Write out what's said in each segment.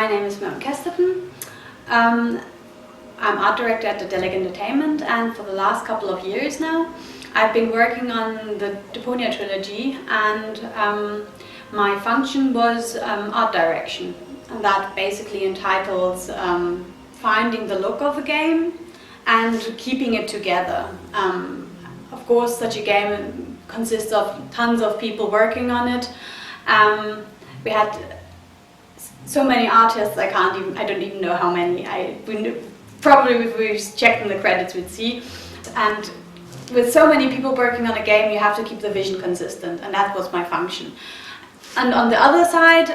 my name is Miriam Kesterten. I'm art director at the Delic Entertainment, and for the last couple of years now I've been working on the Deponia Trilogy, and my function was art direction, and that basically entitles finding the look of a game and keeping it together. Of course, such a game consists of tons of people working on it. We had so many artists, I don't even know how many. Probably if we checked in the credits we'd see. And with so many people working on a game, you have to keep the vision consistent, and that was my function. And on the other side,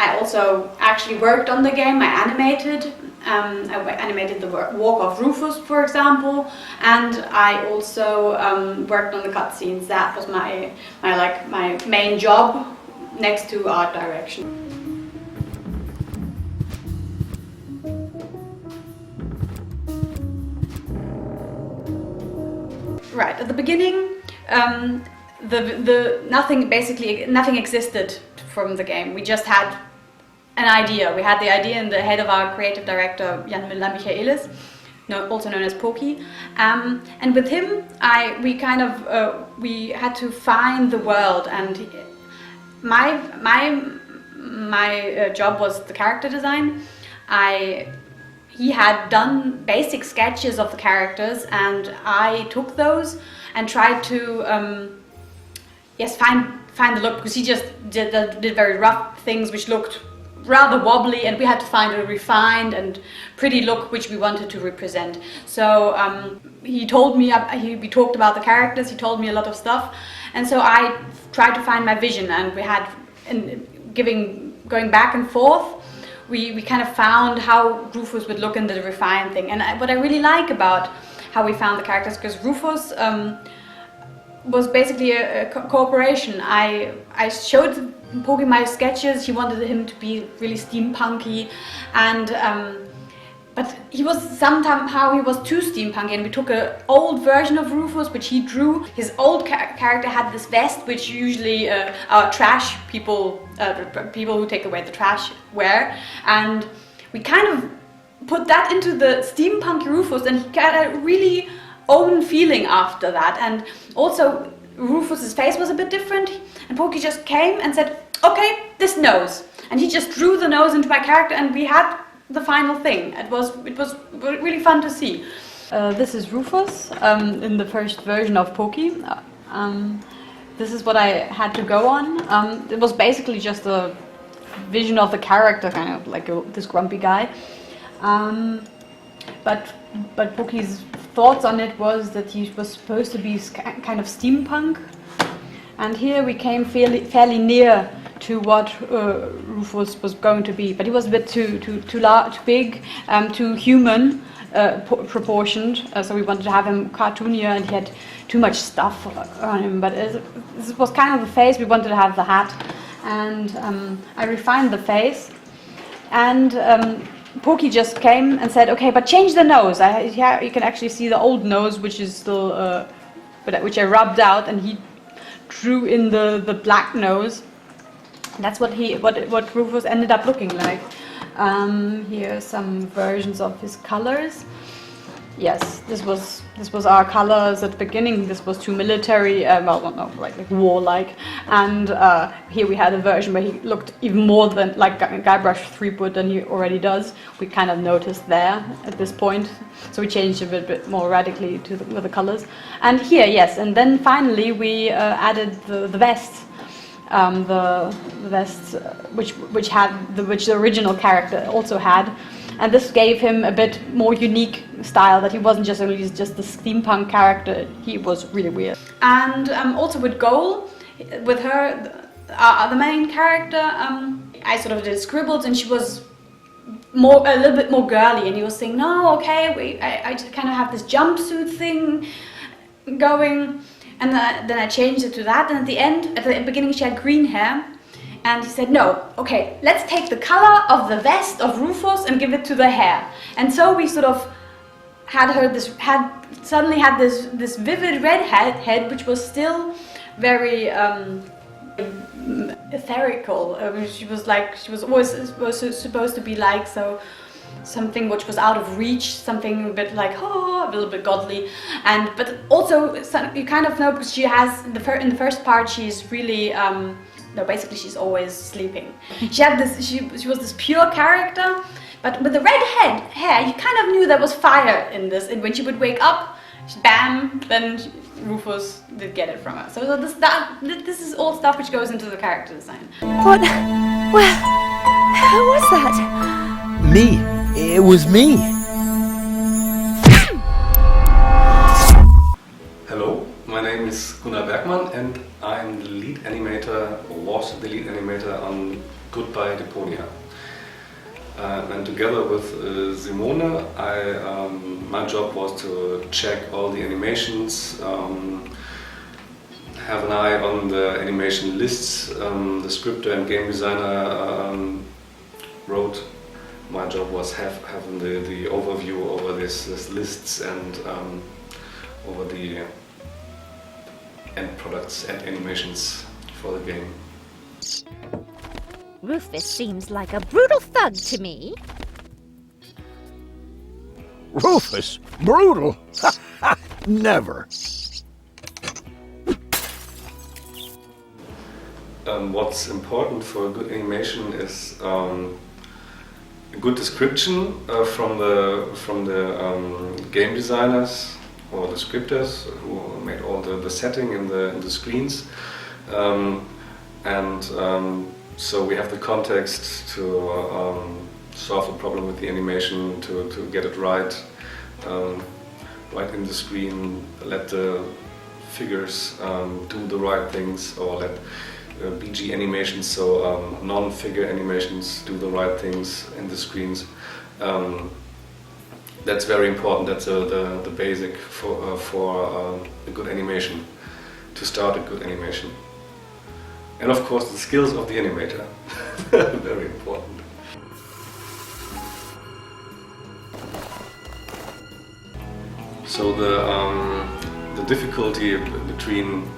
I also actually worked on the game. I animated. I animated the walk of Rufus, for example, and I also worked on the cutscenes. That was my main job next to art direction. Right at the beginning, nothing existed from the game. We just had an idea. We had the idea in the head of our creative director, Jan Michaelis, also known as Poki, and with him, we had to find the world. And my job was the character design. He had done basic sketches of the characters, and I took those and tried to find the look, because he just did very rough things which looked rather wobbly, and we had to find a refined and pretty look which we wanted to represent. So he told me, we talked about the characters, he told me a lot of stuff, and so I tried to find my vision, and we had, going back and forth, we kind of found how Rufus would look in the refined thing. And what I really like about how we found the characters, because Rufus was basically a cooperation. I showed Poki my sketches. He wanted him to be really steampunky, and but he was too steampunky, and we took an old version of Rufus which he drew. His old character had this vest which usually our trash people who take away the trash wear, and we kind of put that into the steampunky Rufus, and he got a really own feeling after that. And also Rufus's face was a bit different, and Poki just came and said, okay, this nose, and he just drew the nose into my character, and we had the final thing. It was really fun to see. This is Rufus in the first version of Poki. This is what I had to go on. It was basically just a vision of the character, kind of like this grumpy guy. But Poki's thoughts on it was that he was supposed to be kind of steampunk. And here we came fairly near to what Rufus was going to be, but he was a bit too large, too big, too human proportioned. So we wanted to have him cartoonier, and he had too much stuff on him. But this was kind of the face. We wanted to have the hat, and I refined the face. And Poki just came and said, "Okay, but change the nose." You can actually see the old nose, which is still, which I rubbed out, and he drew in the black nose. That's what Rufus ended up looking like. Here are some versions of his colors. Yes, this was our colors at the beginning. This was too military, like warlike. And here we had a version where he looked even more than like Guybrush Threepwood than he already does. We kind of noticed there at this point, so we changed a bit more radically with the colors. And here, yes, and then finally we added the vest. The vest, which the original character also had, and this gave him a bit more unique style. That he wasn't just the steampunk character. He was really weird. And also with Goal, with her, the main character, I sort of did scribbles, and she was a little bit more girly. And he was saying, "No, okay, I just kind of have this jumpsuit thing going." And then I changed it to that, and at the beginning she had green hair, and he said, "No, okay, let's take the color of the vest of Rufus and give it to the hair." And so we sort of suddenly had this vivid red head, which was still very etherical. She was always supposed to be like something which was out of reach, something a bit like a little bit godly, but also you kind of know because she has in the first part she's really no, basically she's always sleeping. She had this. She was this pure character, but with the red hair, you kind of knew there was fire in this. And when she would wake up, bam, then Rufus did get it from her. So this is all stuff which goes into the character design. What? Well, who was that? Me. It was me. Hello, my name is Gunnar Bergmann and I'm the lead animator, or was the lead animator on Goodbye Deponia. And together with Simone, my job was to check all the animations, have an eye on the animation lists. The scripter and game designer wrote. My job was having the overview over these lists and over the end products and animations for the game. Rufus seems like a brutal thug to me. Rufus? Brutal? Never. What's important for a good animation is a good description from the game designers or the scripters who made all the setting in the screens, so we have the context to solve the problem with the animation, to get it right in the screen, let the figures do the right things, or let BG animations, so non-figure animations, do the right things in the screens. That's very important. That's the basic for a good animation, to start a good animation. And of course the skills of the animator, very important. So the difficulty between,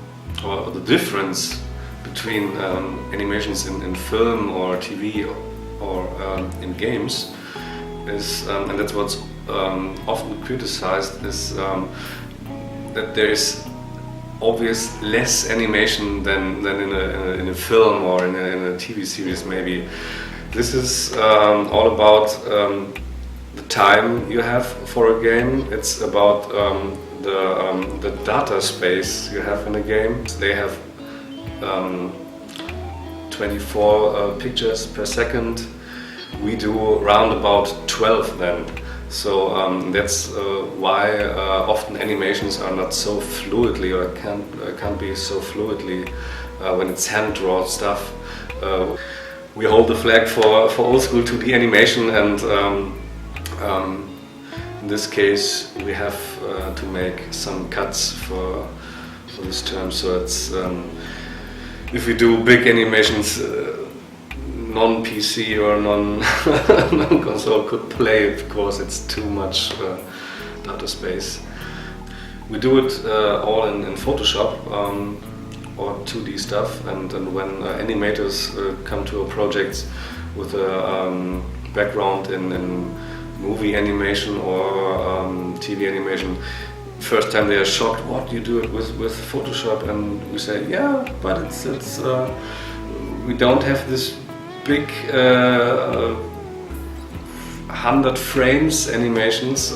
or the difference between animations in film or TV or in games is, and that's what's often criticized, is that there is obvious less animation than in a film or in a TV series maybe. This is all about the time you have for a game. It's about the data space you have in a game. They have 24 pictures per second. We do around about 12 then. So that's why often animations are not so fluidly, or can't be so fluidly when it's hand-drawn stuff. We hold the flag for old school 2D animation, and in this case we have to make some cuts for this term. So it's if we do big animations, non-PC or non-console could play it because it's too much data space. We do it all in Photoshop or 2D stuff, and when animators come to a project with a background in movie animation or TV animation, first time they are shocked, what, you do it with Photoshop? And we say, yeah, but it's we don't have this big 100 frames animations.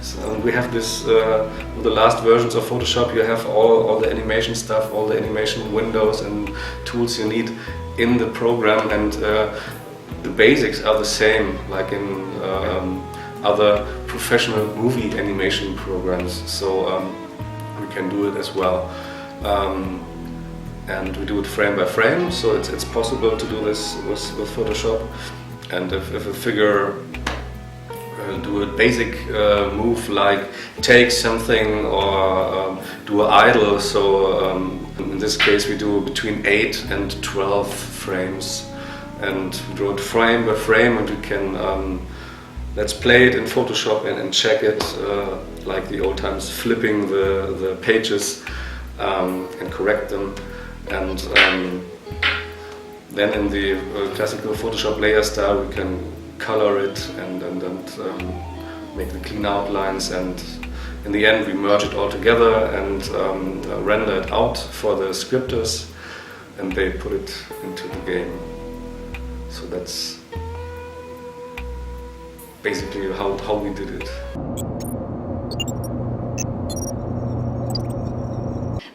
So we have this with the last versions of Photoshop. You have all the animation stuff, all the animation windows and tools you need in the program, and the basics are the same like in other professional movie animation programs. So we can do it as well. And we do it frame by frame, so it's possible to do this with Photoshop. And if a figure do a basic move like take something or do an idle, so in this case we do between 8 and 12 frames, and we draw it frame by frame, and we can let's play it in Photoshop and check it like the old times, flipping the pages and correct them. And then in the classical Photoshop layer style we can color it and make the clean outlines, and in the end we merge it all together and render it out for the scripters, and they put it into the game. So that's basically how we did it.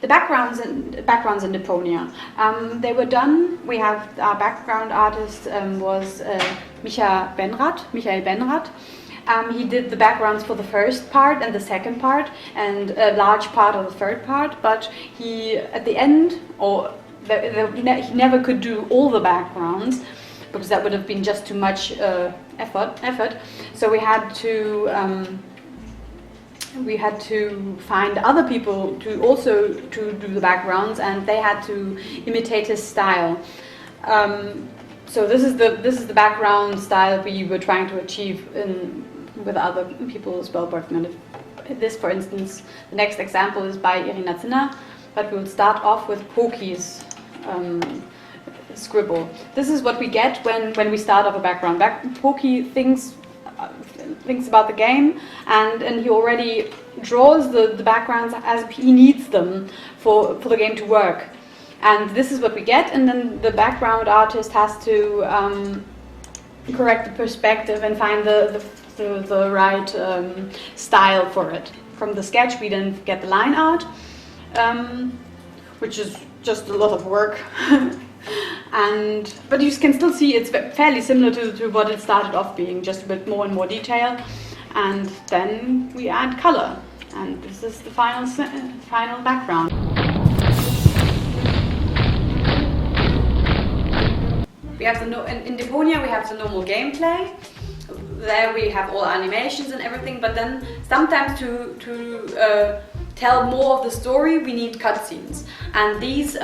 The backgrounds in Deponia, they were done. We have our background artist was Michael Benrath. He did the backgrounds for the first part and the second part and a large part of the third part, but he at the end, he never could do all the backgrounds because that would have been just too much effort. So we had to find other people to do the backgrounds, and they had to imitate his style. So this is the background style we were trying to achieve with other people as well working on it. This, for instance, the next example is by Irina Zinner, but we'll start off with Poki's scribble. This is what we get when we start off a background. Poki thinks about the game, and he already draws the backgrounds as he needs them for the game to work. And this is what we get, and then the background artist has to correct the perspective and find the right style for it. From the sketch we then get the line art, which is just a lot of work. But you can still see it's fairly similar to what it started off being, just a bit more and more detail. And then we add color, and this is the final background. We have in Deponia we have the normal gameplay. There we have all animations and everything, but then sometimes to tell more of the story we need cutscenes, and these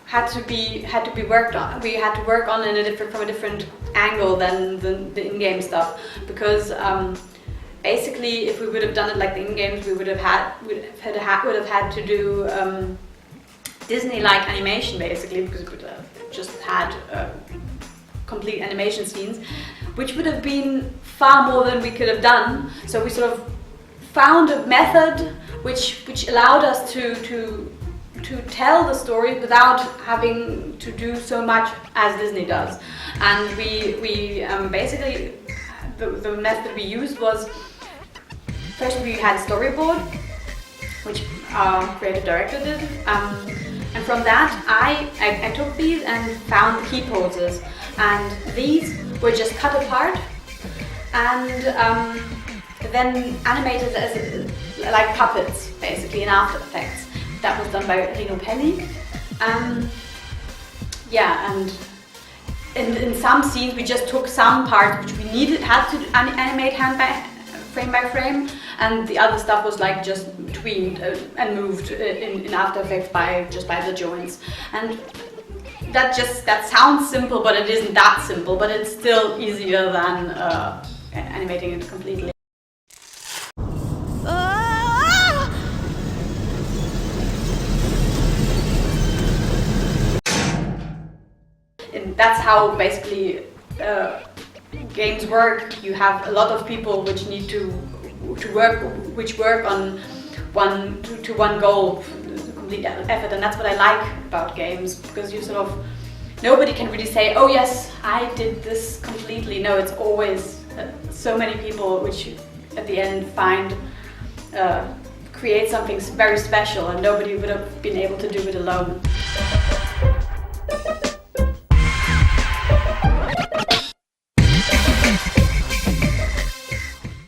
had to be worked on. We had to work on from a different angle than the in-game stuff, because basically if we would have done it like the in-games, we would have had to do Disney-like animation basically, because we would have just had complete animation scenes, which would have been far more than we could have done. So we sort of found a method which allowed us to tell the story without having to do so much as Disney does. And we basically, the method we used was, first we had a storyboard, which our creative director did, and from that I took these and found the key poses, and these were just cut apart and then animated as like puppets basically in After Effects. That was done by Rino Pelli. Yeah, and in some scenes we just took some parts which we had to animate frame by frame, and the other stuff was like just tweaked and moved in After Effects by the joints. And that sounds simple, but it isn't that simple, but it's still easier than animating it completely. And that's how basically games work. You have a lot of people which need to work on one goal, complete effort, and that's what I like about games, because you sort of, nobody can really say, oh yes, I did this completely. No, it's always so many people which at the end create something very special, and nobody would have been able to do it alone.